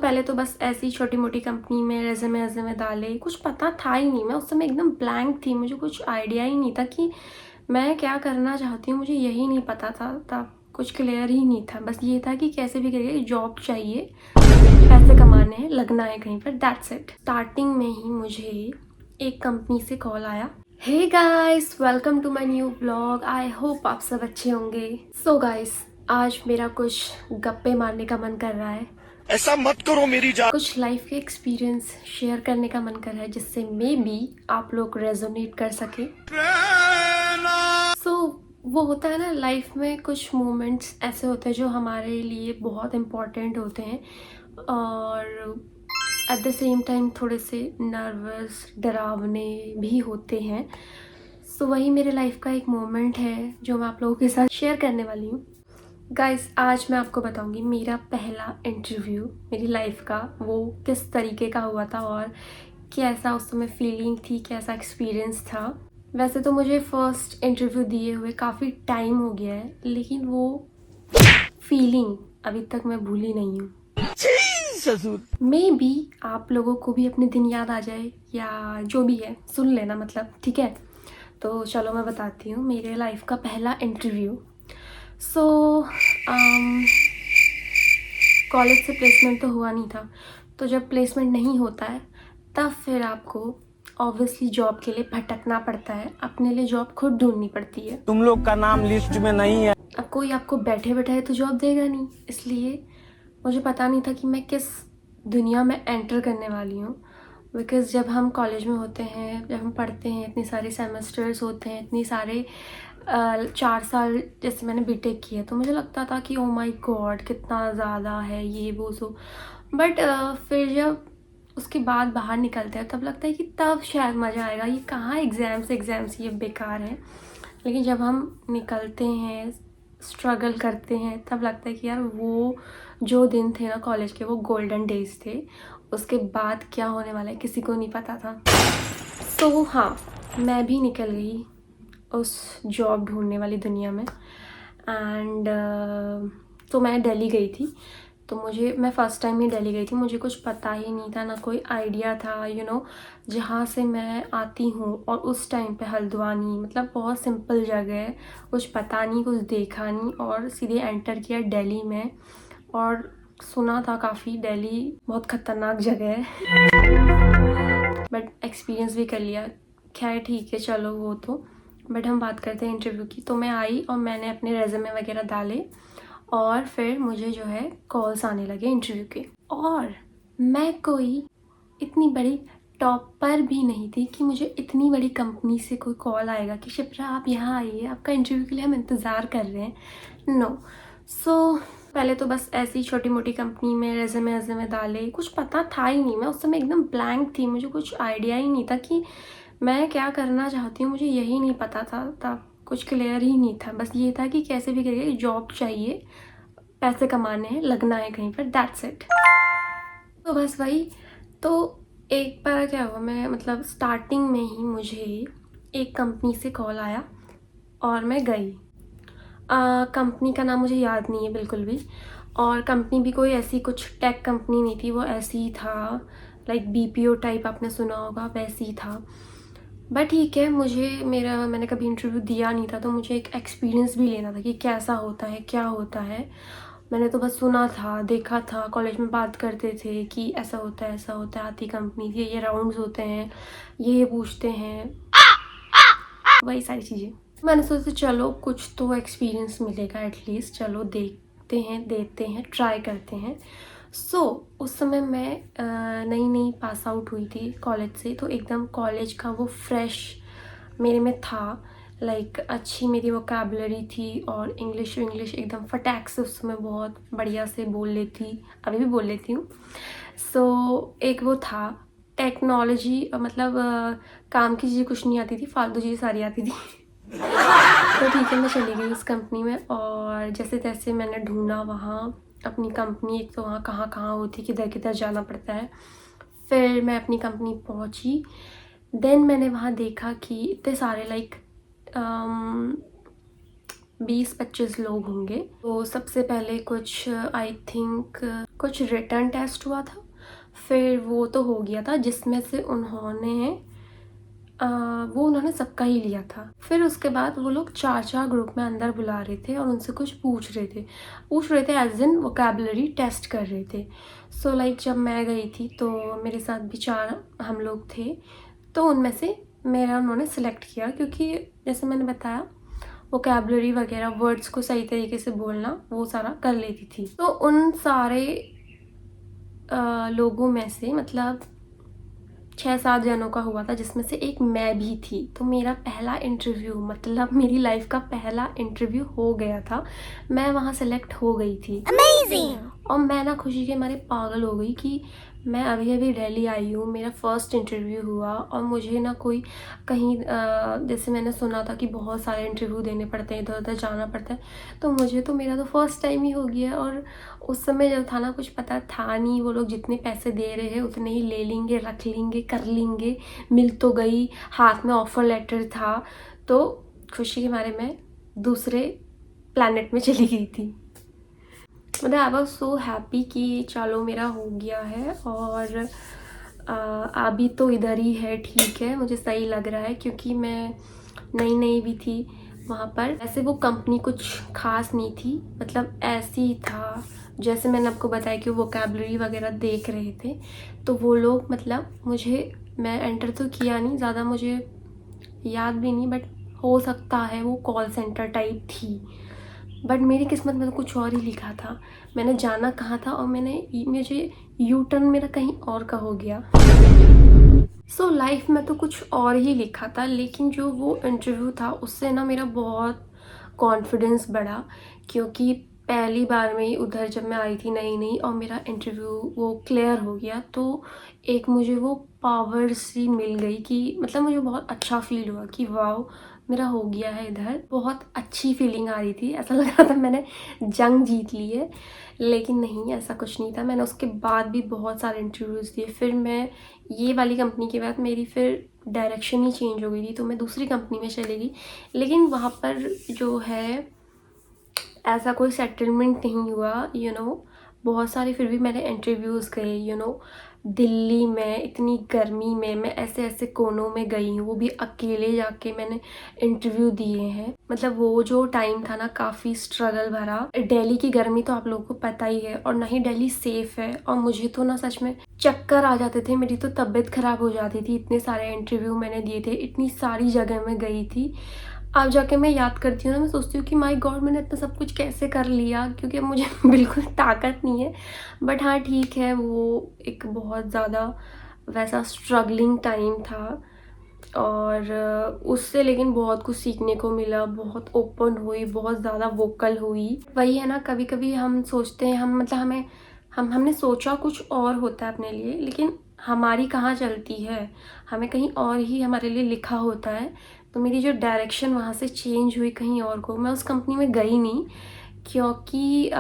पहले तो बस ऐसी छोटी मोटी कंपनी में रेज़्यूमे डाले, कुछ पता था ही नहीं। मैं उस समय एकदम ब्लैंक थी, मुझे कुछ आइडिया ही नहीं था कि मैं क्या करना चाहती हूँ, मुझे यही नहीं पता था तब। कुछ क्लियर ही नहीं था, बस ये था कि कैसे भी करके जॉब चाहिए, पैसे कमाने हैं, लगना है कहीं पर, दैट्स इट। स्टार्टिंग में ही मुझे एक कंपनी से कॉल आया। Hey guys, welcome to my new blog. I hope आप सब अच्छे होंगे। सो गाइस, आज मेरा कुछ गप्पे मारने का मन कर रहा है। ऐसा मत करो मेरी जान। कुछ लाइफ के एक्सपीरियंस शेयर करने का मन कर रहा है, जिससे मे बी आप लोग रेजोनेट कर सके। सो वो होता है ना, लाइफ में कुछ मोमेंट्स ऐसे होते हैं जो हमारे लिए बहुत इम्पोर्टेंट होते हैं और एट द सेम टाइम थोड़े से नर्वस, डरावने भी होते हैं। सो वही मेरे लाइफ का एक मोमेंट है जो मैं आप लोगों के साथ शेयर करने वाली हूँ। गाइस, आज मैं आपको बताऊंगी मेरा पहला इंटरव्यू मेरी लाइफ का, वो किस तरीके का हुआ था और कैसा उस समय फीलिंग थी, कैसा एक्सपीरियंस था। वैसे तो मुझे फ़र्स्ट इंटरव्यू दिए हुए काफ़ी टाइम हो गया है, लेकिन वो फीलिंग अभी तक मैं भूली नहीं हूँ। मे बी आप लोगों को भी अपने दिन याद आ जाए या जो भी है, सुन लेना मतलब, ठीक है। तो चलो मैं बताती हूँ मेरे लाइफ का पहला इंटरव्यू। सो कॉलेज से प्लेसमेंट तो हुआ नहीं था, तो जब प्लेसमेंट नहीं होता है तब फिर आपको ऑब्वियसली जॉब के लिए भटकना पड़ता है, अपने लिए जॉब खुद ढूंढनी पड़ती है। तुम लोग का नाम लिस्ट में नहीं है। अब कोई आपको बैठे बैठाए तो जॉब देगा नहीं, इसलिए मुझे पता नहीं था कि मैं किस दुनिया में एंटर करने वाली हूँ। बिकॉज़ जब हम कॉलेज में होते हैं, जब हम पढ़ते हैं, इतने सारे सेमेस्टर्स होते हैं, इतनी सारे 4 साल जैसे मैंने बीटेक की है, तो मुझे लगता था कि ओ माय गॉड कितना ज़्यादा है ये वो सो। बट फिर जब उसके बाद बाहर निकलते हैं तब लगता है कि तब शायद मज़ा आएगा। ये कहाँ एग्ज़ाम्स ये बेकार है। लेकिन जब हम निकलते हैं, स्ट्रगल करते हैं, तब लगता है कि यार वो जो दिन थे ना कॉलेज के, वो गोल्डन डेज थे। उसके बाद क्या होने वाला है किसी को नहीं पता था। तो हाँ, मैं भी निकल गई उस जॉब ढूंढने वाली दुनिया में। एंड तो मैं दिल्ली गई थी। तो मैं फ़र्स्ट टाइम ही दिल्ली गई थी, मुझे कुछ पता ही नहीं था, ना कोई आइडिया था जहाँ से मैं आती हूँ। और उस टाइम पे हल्द्वानी मतलब बहुत सिंपल जगह है, कुछ पता नहीं, कुछ देखा नहीं और सीधे एंटर किया दिल्ली में। और सुना था काफ़ी दिल्ली बहुत ख़तरनाक जगह है, बट एक्सपीरियंस भी कर लिया। खैर ठीक है, चलो वो तो। बट हम बात करते हैं इंटरव्यू की। तो मैं आई और मैंने अपने रेज़्यूमे वगैरह डाले और फिर मुझे जो है कॉल्स आने लगे इंटरव्यू के। और मैं कोई इतनी बड़ी टॉपर भी नहीं थी कि मुझे इतनी बड़ी कंपनी से कोई कॉल आएगा कि शिप्रा आप यहाँ आइए, आपका इंटरव्यू के लिए हम इंतज़ार कर रहे हैं। नो। सो पहले तो बस ऐसी छोटी मोटी कंपनी में रेज़्यूमे डाले, कुछ पता था ही नहीं। मैं उस समय एकदम ब्लैंक थी, मुझे कुछ आइडिया ही नहीं था कि मैं क्या करना चाहती हूँ, मुझे यही नहीं पता था तब। कुछ क्लियर ही नहीं था, बस ये था कि कैसे भी करके जॉब चाहिए, पैसे कमाने हैं, लगना है कहीं पर, दैट्स इट। तो बस वही। तो एक बार क्या हुआ, मैं मतलब स्टार्टिंग में ही मुझे एक कंपनी से कॉल आया और मैं गई। कंपनी का नाम मुझे याद नहीं है बिल्कुल भी, और कंपनी भी कोई ऐसी कुछ टेक कंपनी नहीं थी, वो ऐसी ही था, लाइक बीपीओ टाइप, आपने सुना होगा, वैसी ही था। बट ठीक है, मैंने कभी इंटरव्यू दिया नहीं था, तो मुझे एक एक्सपीरियंस भी लेना था कि कैसा होता है, क्या होता है। मैंने तो बस सुना था, देखा था, कॉलेज में बात करते थे कि ऐसा होता है, ऐसा होता है, आती कंपनी की, ये राउंड्स होते हैं, ये पूछते हैं, वही सारी चीज़ें। मैंने सोचा चलो कुछ तो एक्सपीरियंस मिलेगा एटलीस्ट, चलो देखते हैं, देते हैं, ट्राई करते हैं। उस समय मैं नई नई पास आउट हुई थी कॉलेज से, तो एकदम कॉलेज का वो फ्रेश मेरे में था। लाइक अच्छी मेरी वोकैबुलरी थी और इंग्लिश एकदम फटाक से उस समय बहुत बढ़िया से बोल लेती, अभी भी बोल लेती हूँ। एक वो था टेक्नोलॉजी, मतलब काम की चीज़ें कुछ नहीं आती थी, फालतू चीज़ें सारी आती थी। तो ठीक है, मैं चली गई उस कंपनी में और जैसे तैसे मैंने ढूंढा वहाँ अपनी कंपनी। एक तो वहाँ कहाँ कहाँ होती, किधर किधर जाना पड़ता है। फिर मैं अपनी कंपनी पहुँची। देन मैंने वहाँ देखा कि इतने सारे लाइक 20-25 लोग होंगे। तो सबसे पहले कुछ आई थिंक कुछ रिटन टेस्ट हुआ था, फिर वो तो हो गया था जिसमें से उन्होंने सबका ही लिया था। फिर उसके बाद वो लोग 4 ग्रुप में अंदर बुला रहे थे और उनसे कुछ पूछ रहे थे एज इन वोकेबलरी टेस्ट कर रहे थे। सो लाइक जब मैं गई थी तो मेरे साथ भी 4 हम लोग थे, तो उनमें से मेरा उन्होंने सेलेक्ट किया, क्योंकि जैसे मैंने बताया वोकेबलरी वगैरह वर्ड्स को सही तरीके से बोलना वो सारा कर लेती थी। तो उन सारे लोगों में से मतलब 6-7 जनों का हुआ था, जिसमें से एक मैं भी थी। तो मेरा पहला इंटरव्यू, मतलब मेरी लाइफ का पहला इंटरव्यू हो गया था। मैं वहाँ सेलेक्ट हो गई थी। और मैं ना खुशी के मारे पागल हो गई कि मैं अभी अभी दिल्ली आई हूँ, मेरा फर्स्ट इंटरव्यू हुआ और मुझे ना कोई कहीं जैसे मैंने सुना था कि बहुत सारे इंटरव्यू देने पड़ते हैं, इधर उधर जाना पड़ता है, तो मुझे तो मेरा तो फर्स्ट टाइम ही हो गया। और उस समय जब था ना कुछ पता था नहीं, वो लोग जितने पैसे दे रहे हैं उतने ही ले लेंगे, रख लेंगे, कर लेंगे। मिल तो गई, हाथ में ऑफर लेटर था, तो खुशी के मारे मैं दूसरे प्लैनेट में चली गई थी। मतलब आई वॉज सो हैप्पी कि चलो मेरा हो गया है और अभी तो इधर ही है, ठीक है, मुझे सही लग रहा है, क्योंकि मैं नई भी थी वहाँ पर। ऐसे वो कंपनी कुछ खास नहीं थी, मतलब ऐसी ही था जैसे मैंने आपको बताया कि वो वोकेबलरी वगैरह देख रहे थे। तो वो लोग मतलब मैं एंटर तो किया नहीं, ज़्यादा मुझे याद भी नहीं, बट हो सकता है वो कॉल सेंटर टाइप थी। बट मेरी किस्मत में तो कुछ और ही लिखा था। मैंने जाना कहाँ था और मुझे यू टर्न मेरा कहीं और का हो गया। सो लाइफ में तो कुछ और ही लिखा था, लेकिन जो वो इंटरव्यू था उससे ना मेरा बहुत कॉन्फिडेंस बढ़ा, क्योंकि पहली बार में ही उधर जब मैं आई थी नई और मेरा इंटरव्यू वो क्लियर हो गया, तो एक मुझे वो पावर सी मिल गई कि मतलब मुझे बहुत अच्छा फील हुआ कि वाओ मेरा हो गया है इधर। बहुत अच्छी फीलिंग आ रही थी, ऐसा लग रहा था मैंने जंग जीत ली है, लेकिन नहीं, ऐसा कुछ नहीं था। मैंने उसके बाद भी बहुत सारे इंटरव्यूज़ दिए। फिर मैं ये वाली कंपनी के बाद मेरी फिर डायरेक्शन ही चेंज हो गई थी, तो मैं दूसरी कंपनी में चली गई। लेकिन वहाँ पर जो है ऐसा कोई सेटलमेंट नहीं हुआ, बहुत सारे फिर भी मैंने इंटरव्यूज़ गए, दिल्ली में इतनी गर्मी में मैं ऐसे ऐसे कोनों में गई हूँ, वो भी अकेले जाके मैंने इंटरव्यू दिए हैं। मतलब वो जो टाइम था ना काफ़ी स्ट्रगल भरा। दिल्ली की गर्मी तो आप लोगों को पता ही है, और ना ही दिल्ली सेफ है, और मुझे तो ना सच में चक्कर आ जाते थे, मेरी तो तबीयत ख़राब हो जाती थी। इतने सारे इंटरव्यू मैंने दिए थे, इतनी सारी जगह में गई थी। अब जाके मैं याद करती हूँ ना, मैं सोचती हूँ कि माय गॉड मैंने इतना सब कुछ कैसे कर लिया, क्योंकि अब मुझे बिल्कुल ताकत नहीं है। बट हाँ ठीक है, वो एक बहुत ज़्यादा वैसा स्ट्रगलिंग टाइम था, और उससे लेकिन बहुत कुछ सीखने को मिला, बहुत ओपन हुई, बहुत ज़्यादा वोकल हुई। वही है ना, कभी कभी हम सोचते हैं हमने सोचा कुछ और होता है अपने लिए, लेकिन हमारी कहाँ चलती है, हमें कहीं और ही हमारे लिए लिखा होता है। तो मेरी जो डायरेक्शन वहाँ से चेंज हुई कहीं और को, मैं उस कंपनी में गई नहीं, क्योंकि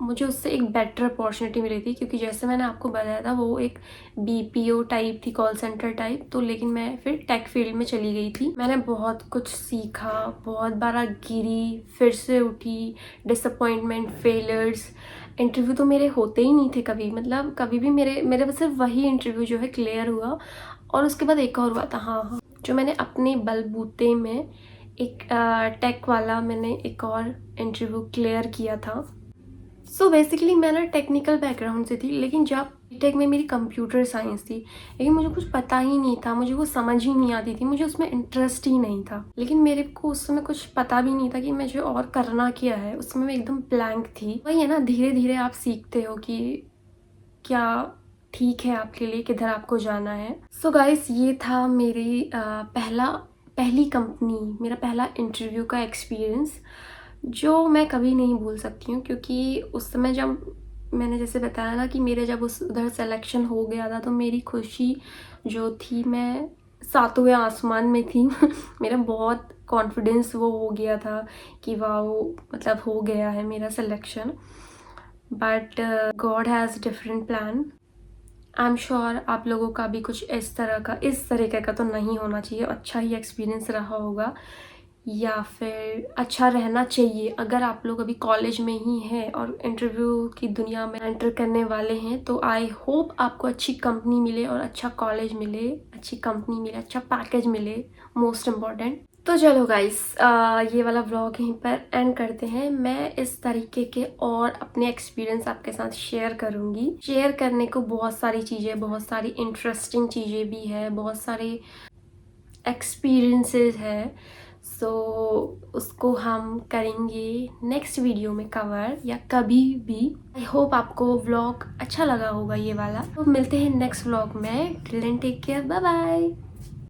मुझे उससे एक बेटर अपॉर्चुनिटी मिली थी, क्योंकि जैसे मैंने आपको बताया था वो एक BPO टाइप थी, कॉल सेंटर टाइप। तो लेकिन मैं फिर टेक फील्ड में चली गई थी। मैंने बहुत कुछ सीखा, बहुत बार गिरी, फिर से उठी, डिसअपॉइंटमेंट, फेलियर्स। इंटरव्यू तो मेरे होते ही नहीं थे कभी, मतलब कभी भी मेरे बस सिर्फ वही इंटरव्यू जो है क्लियर हुआ, और उसके बाद एक और हुआ था, हाँ, जो मैंने अपने बलबूते में एक टेक वाला मैंने एक और इंटरव्यू क्लियर किया था। सो बेसिकली मैं ना टेक्निकल बैकग्राउंड से थी, लेकिन जब टेक में मेरी कंप्यूटर साइंस थी, लेकिन मुझे कुछ पता ही नहीं था, मुझे वो समझ ही नहीं आती थी, मुझे उसमें इंटरेस्ट ही नहीं था। लेकिन मेरे को उस समय कुछ पता भी नहीं था कि मुझे और करना क्या है, उस समय मैं एकदम ब्लैंक थी। वही है ना, धीरे धीरे आप सीखते हो कि क्या ठीक है आपके लिए, किधर आपको जाना है। सो गाइस, ये था मेरी पहली कंपनी, मेरा पहला इंटरव्यू का एक्सपीरियंस, जो मैं कभी नहीं भूल सकती हूँ। क्योंकि उस समय जब मैंने जैसे बताया ना कि मेरे जब उधर सिलेक्शन हो गया था, तो मेरी खुशी जो थी, मैं सातवें आसमान में थी। मेरा बहुत कॉन्फिडेंस वो हो गया था कि वाह, मतलब हो गया है मेरा selection. But God has different plan. I am sure आप लोगों का भी कुछ इस तरीके का तो नहीं होना चाहिए, अच्छा ही एक्सपीरियंस रहा होगा। या फिर अच्छा रहना चाहिए। अगर आप लोग अभी कॉलेज में ही हैं और इंटरव्यू की दुनिया में एंटर करने वाले हैं तो आई होप आपको अच्छी कंपनी मिले और अच्छा कॉलेज मिले, अच्छी कंपनी मिले, अच्छा पैकेज मिले, मोस्ट इम्पॉर्टेंट। तो चलो गाइस, ये वाला व्लॉग यहीं पर एंड करते हैं। मैं इस तरीके के और अपने एक्सपीरियंस आपके साथ शेयर करूँगी। शेयर करने को बहुत सारी चीज़ें, बहुत सारी इंटरेस्टिंग चीज़ें भी है, बहुत सारे एक्सपीरियंसेस है। सो उसको हम करेंगे नेक्स्ट वीडियो में कवर या कभी भी। आई होप आपको व्लॉग अच्छा लगा होगा ये वाला। तो मिलते हैं नेक्स्ट व्लॉग में। Till then take care, bye bye.